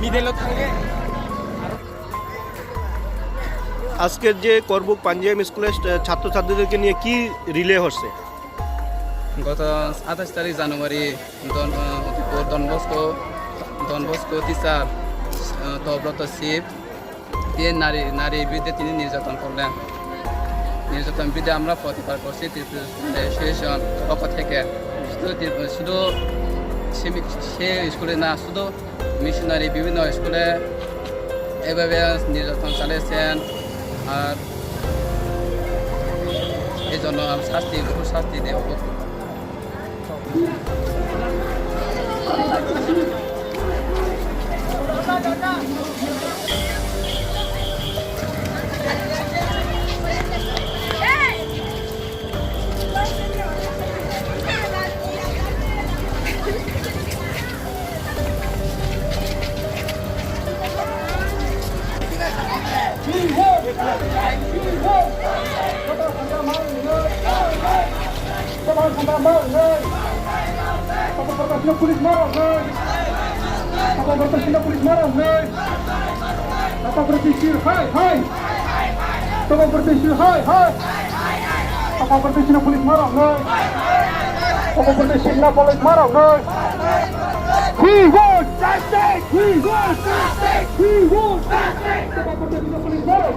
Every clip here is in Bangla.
মিডেলও থাকে। আজকের যে করবুক পাঞ্জাবি স্কুলের ছাত্রছাত্রীদেরকে নিয়ে কি রিলে হচ্ছে? গত 28 তারিখ জানুয়ারি ডনবস্কো টিচার তব্রত শিব তিনি নারীর বিরুদ্ধে তিনি নির্যাতন করলেন। নির্যাতন বিরুদ্ধে আমরা প্রতিবাদ করছি অ্যাসোসিয়েশন পক্ষ থেকে। শুধু সে স্কুলে না, শুধু মিশনারি বিভিন্ন স্কুলে এভাবে নির্যাতন চালিয়েছেন। আর এই জন্য শাস্তি দেওয়া। Polis marah, apa bertanya polis marah, apa bertanya hai, apa bertanya hai, apa bertanya polis marah, apa bertanya polis marah, we want justice, we want justice, we want justice, apa bertanya polis marah,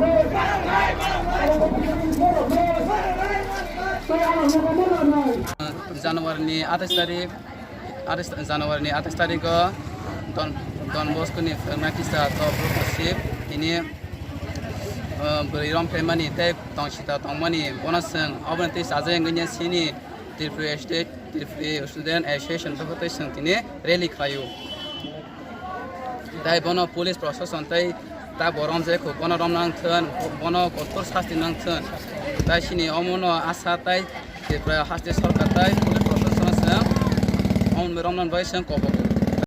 apa bertanya polis marah, saya anak marah. জানুয়ারিनि 28 তারিখে ডনবস্কোनि फोरोंगिरि तब्रत शिब তিনি রমফেমানি তাই তংসিতা তংমানি বনাসং অবনতি সাজেং গনিয়া সিনি Tripura state Tripura student association পক্ষতে সং তিনি রেলি খায়ু। তাই বন পুলিশ প্রশাসন তাই তা বরম যেখো বন রম নাংথন বন কঠোর শাস্তি নাংথন তাই সিনি অমন আশা তাই ত্রিপুরা হাস্তে সরকার তাই পুলিশ প্রশাসন সং অমন রমনান বাই সং কব।